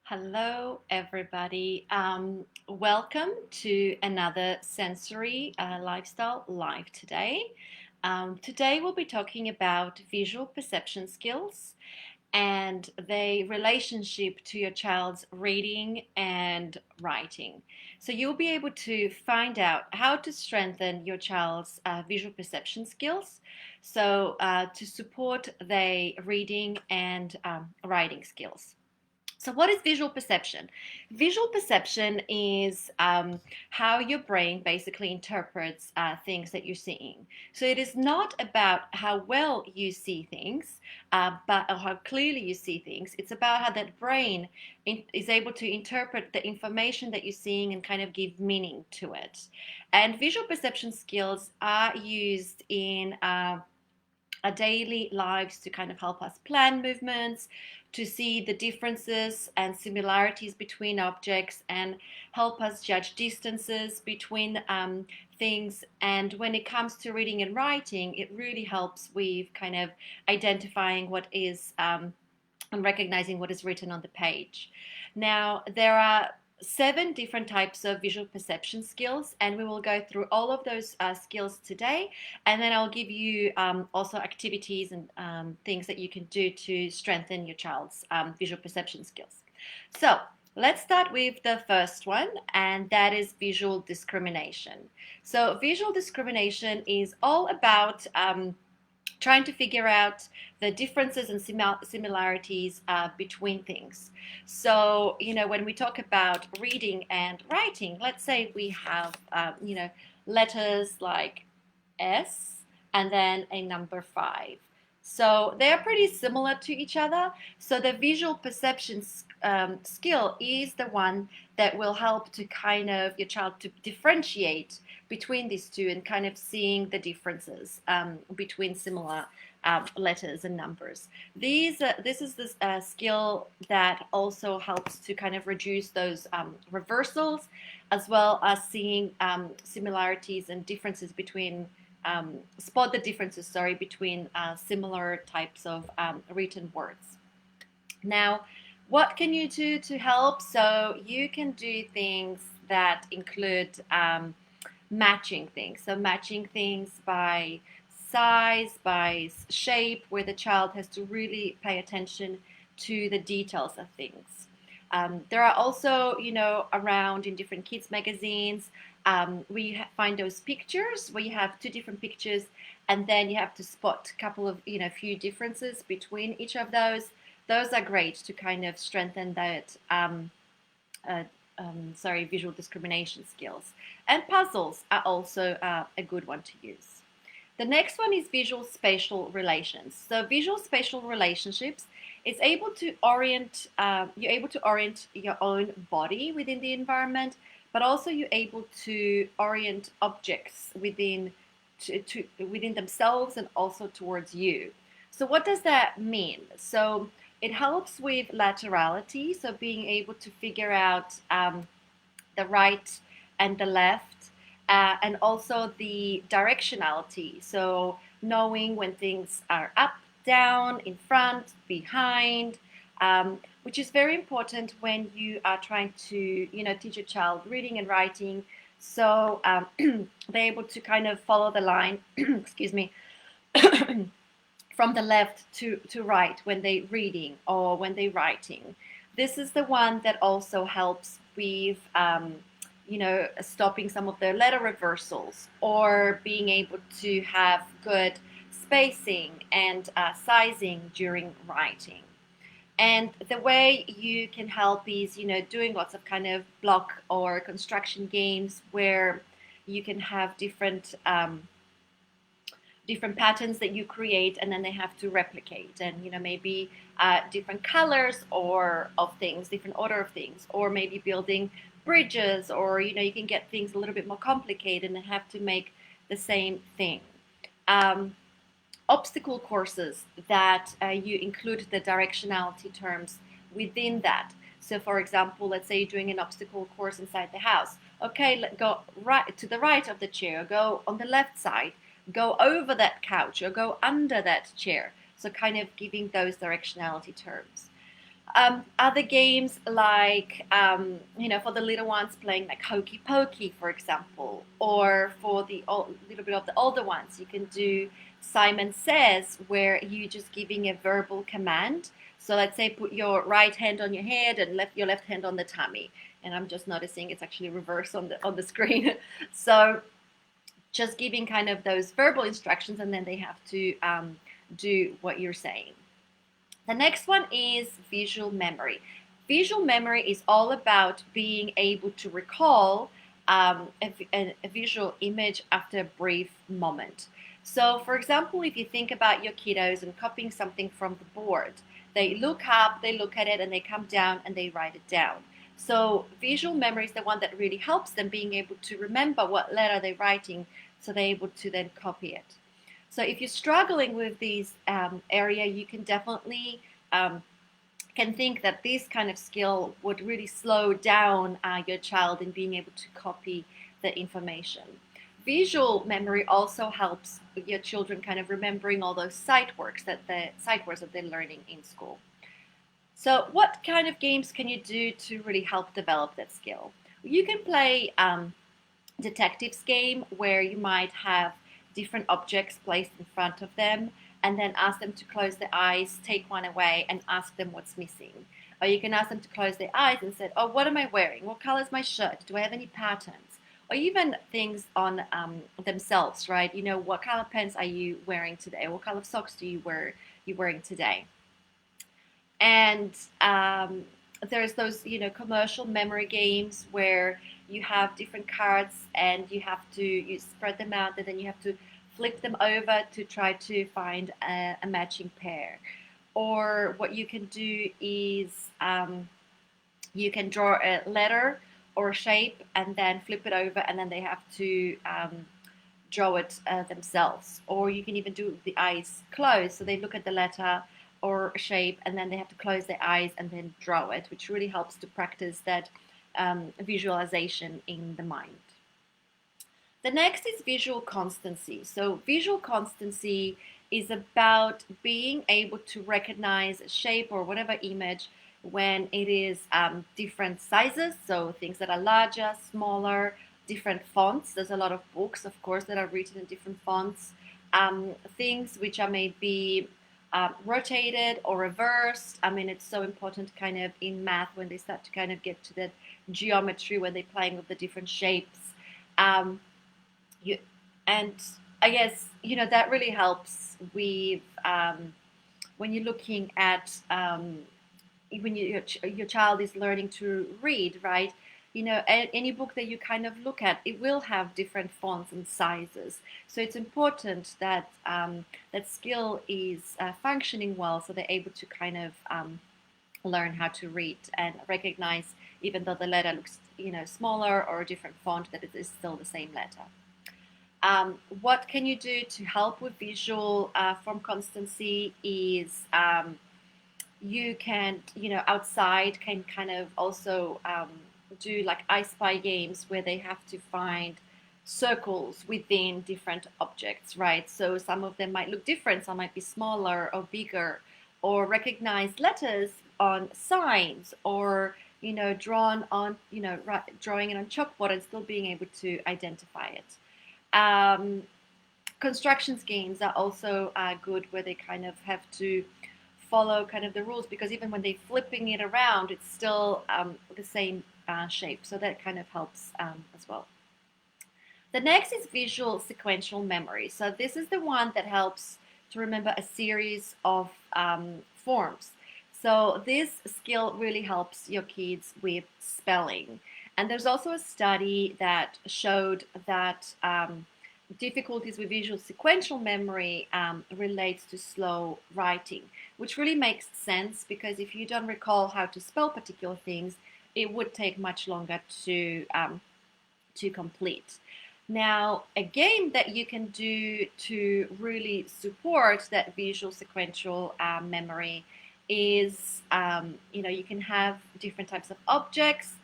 Hello, everybody. Welcome to another sensory lifestyle live today. Today, we'll be talking about visual perception skills and the relationship to your child's reading and writing. So, you'll be able to find out how to strengthen your child's visual perception skills. To support the reading and writing skills. So, what is visual perception? Visual perception is how your brain basically interprets things that you're seeing. So, it is not about how well you see things, or how clearly you see things. It's about how that brain is able to interpret the information that you're seeing and kind of give meaning to it. And visual perception skills are used in our daily lives to kind of help us plan movements, to see the differences and similarities between objects, and help us judge distances between things. And when it comes to reading and writing, it really helps with kind of identifying what is and recognizing what is written on the page. Now, there are 7 different types of visual perception skills, and we will go through all of those skills today. And then I'll give you also activities and things that you can do to strengthen your child's visual perception skills. So let's start with the first one, and that is visual discrimination. So visual discrimination is all about trying to figure out the differences and similarities between things. So, when we talk about reading and writing, let's say we have, letters like S and then a number 5. So they're pretty similar to each other. So the visual perception skill is the one that will help to kind of your child to differentiate between these two and kind of seeing the differences between similar letters and numbers. This is the skill that also helps to kind of reduce those reversals, as well as seeing similarities and differences between spot the differences, between similar types of written words. Now, what can you do to help? So you can do things that include matching things. So matching things by size, by shape, where the child has to really pay attention to the details of things. There are also, around in different kids magazines, we find those pictures where you have 2 different pictures, and then you have to spot a couple of, few differences between each of those. Those are great to kind of strengthen that visual discrimination skills. And puzzles are also a good one to use. The next one is visual spatial relations. So visual spatial relationships is able to orient, you're able to orient your own body within the environment, but also you're able to orient objects within themselves and also towards you. So what does that mean? So it helps with laterality, so being able to figure out the right and the left, and also the directionality, so knowing when things are up, down, in front, behind, which is very important when you are trying to teach a child reading and writing, so they're able to kind of follow the line excuse me from the left to right when they're reading or when they're writing. This is the one that also helps with stopping some of the letter reversals, or being able to have good spacing and sizing during writing. And the way you can help is, doing lots of kind of block or construction games where you can have different patterns that you create, and then they have to replicate, and maybe different colors or of things, different order of things, or maybe building bridges, or you can get things a little bit more complicated and have to make the same thing. Obstacle courses that you include the directionality terms within that. So for example, let's say you're doing an obstacle course inside the house. Okay, go right to the right of the chair, go on the left side, go over that couch, or go under that chair. So kind of giving those directionality terms. Other games like, for the little ones playing like Hokey Pokey, for example, or for the little bit of the older ones, you can do Simon Says, where you just giving a verbal command. So let's say put your right hand on your head and your left hand on the tummy. And I'm just noticing it's actually reversed on the screen. So just giving kind of those verbal instructions, and then they have to do what you're saying. The next one is visual memory. Visual memory is all about being able to recall a visual image after a brief moment. So, for example, if you think about your kiddos and copying something from the board, they look up, they look at it, and they come down and they write it down. So, visual memory is the one that really helps them being able to remember what letter they're writing, so they're able to then copy it. So if you're struggling with this area, you can definitely can think that this kind of skill would really slow down your child in being able to copy the information. Visual memory also helps your children kind of remembering all those sight words that they're learning in school. So what kind of games can you do to really help develop that skill? You can play detectives game where you might have different objects placed in front of them and then ask them to close their eyes, take one away, and ask them what's missing. Or you can ask them to close their eyes and say, oh, what am I wearing? What color is my shirt? Do I have any patterns? Or even things on themselves, right? What color pants are you wearing today? What color socks you're wearing today? And there's those, commercial memory games where you have different cards and you spread them out, and then you have to flip them over to try to find a matching pair. Or what you can do is you can draw a letter or a shape and then flip it over, and then they have to draw it themselves. Or you can even do the eyes closed, so they look at the letter or shape, and then they have to close their eyes and then draw it, which really helps to practice that visualization in the mind. The next is visual constancy. So visual constancy is about being able to recognize a shape or whatever image when it is different sizes, so things that are larger, smaller, different fonts. There's a lot of books, of course, that are written in different fonts. Things which are maybe rotated or reversed. I mean, it's so important kind of in math when they start to kind of get to that geometry, when they're playing with the different shapes. And I guess, that really helps with when you're looking at when your child is learning to read, right? Any book that you kind of look at, it will have different fonts and sizes. So it's important that that skill is functioning well, so they're able to kind of learn how to read and recognize, even though the letter looks, smaller or a different font, that it is still the same letter. What can you do to help with visual form constancy is you can, outside can kind of also do like I Spy games where they have to find circles within different objects, right? So some of them might look different, some might be smaller or bigger, or recognize letters on signs, or drawn on, drawing it on chalkboard and still being able to identify it. Constructions games are also good, where they kind of have to follow kind of the rules, because even when they're flipping it around, it's still the same shape. So that kind of helps as well. The next is visual sequential memory. So this is the one that helps to remember a series of forms. So this skill really helps your kids with spelling. And there's also a study that showed that difficulties with visual sequential memory relates to slow writing, which really makes sense, because if you don't recall how to spell particular things, it would take much longer to complete. Now, a game that you can do to really support that visual sequential memory is, you can have different types of objects,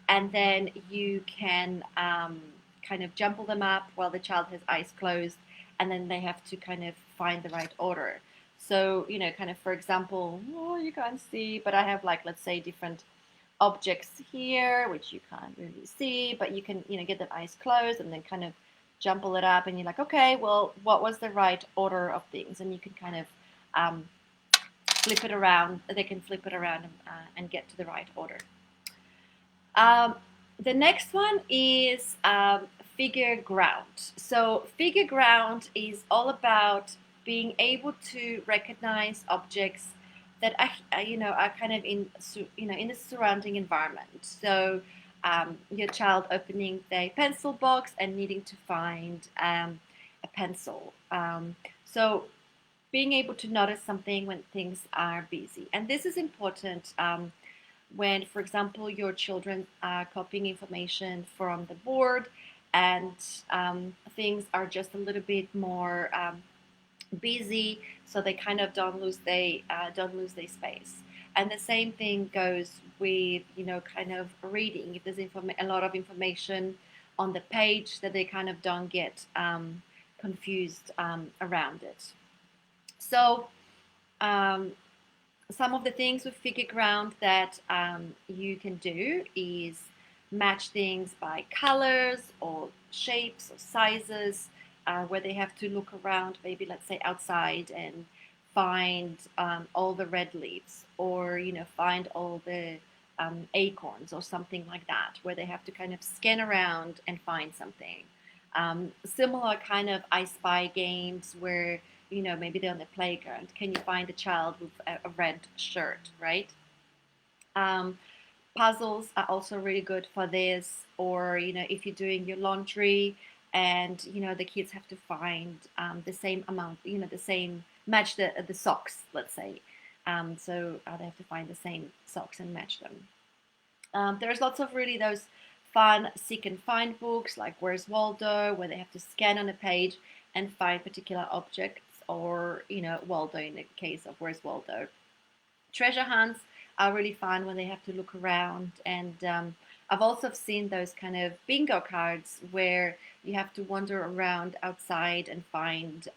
and then you can kind of jumble them up while the child has eyes closed, and then they have to kind of find the right order. So, kind of, for example, oh, you can't see, but I have like, let's say, different objects here, which you can't really see, but you can, get the eyes closed and then kind of jumble it up, and you're like, okay, well, what was the right order of things? And you can kind of flip it around. They can flip it around and get to the right order. The next one is figure ground. So figure ground is all about being able to recognize objects that are kind of in the surrounding environment. So your child opening their pencil box and needing to find a pencil. So being able to notice something when things are busy, and this is important. When, for example, your children are copying information from the board and things are just a little bit more busy, so they kind of don't lose their space. And the same thing goes with kind of reading. If there's a lot of information on the page, that they kind of don't get confused around it. So some of the things with figure ground that you can do is match things by colors or shapes or sizes, where they have to look around, maybe let's say outside, and find all the red leaves, or find all the acorns or something like that, where they have to kind of scan around and find something. Similar kind of I Spy games where maybe they're on the playground. Can you find a child with a red shirt, right? Puzzles are also really good for this. Or, if you're doing your laundry and, the kids have to find the same amount, match the socks, let's say. So they have to find the same socks and match them. There's lots of really those fun seek and find books like Where's Waldo, where they have to scan on a page and find particular objects, or Waldo in the case of Where's Waldo. Treasure hunts are really fun when they have to look around, and I've also seen those kind of bingo cards where you have to wander around outside and find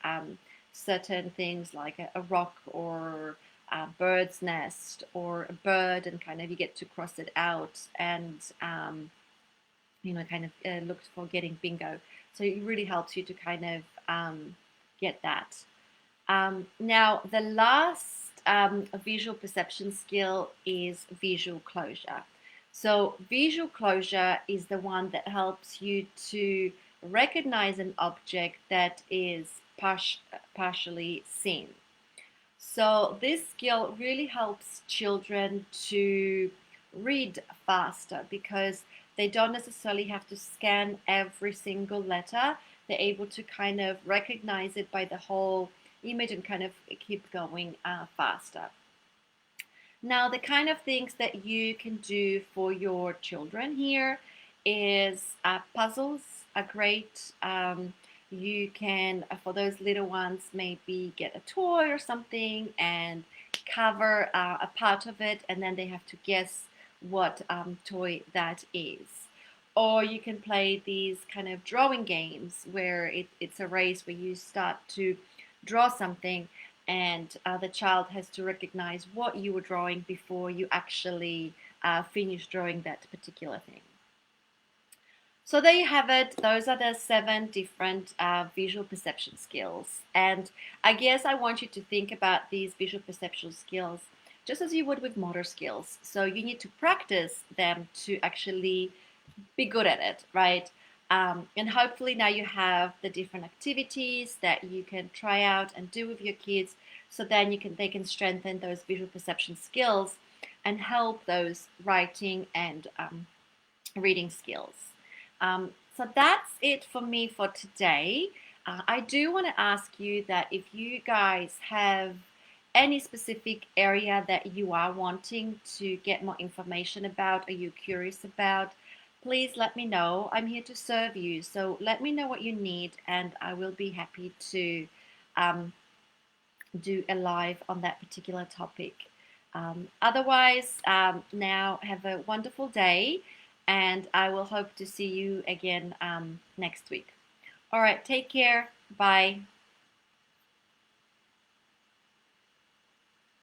certain things like a rock or a bird's nest or a bird, and kind of you get to cross it out and kind of look for getting bingo. So it really helps you to kind of get that. Now, the last visual perception skill is visual closure. So visual closure is the one that helps you to recognize an object that is partially seen. So this skill really helps children to read faster, because they don't necessarily have to scan every single letter. They're able to kind of recognize it by the whole image and kind of keep going faster. Now, the kind of things that you can do for your children here is puzzles are great. You can, for those little ones, maybe get a toy or something and cover a part of it, and then they have to guess what toy that is. Or you can play these kind of drawing games where it's a race where you start to draw something, and the child has to recognize what you were drawing before you actually finish drawing that particular thing. So there you have it. Those are the 7 different visual perception skills. And I guess I want you to think about these visual perception skills just as you would with motor skills. So you need to practice them to actually be good at it, right? And hopefully now you have the different activities that you can try out and do with your kids, so then they can strengthen those visual perception skills and help those writing and reading skills. So that's it for me for today. I do want to ask you that if you guys have any specific area that you are wanting to get more information about, or you're curious about, please let me know. I'm here to serve you. So let me know what you need, and I will be happy to do a live on that particular topic. Otherwise, now have a wonderful day, and I will hope to see you again next week. All right, take care. Bye.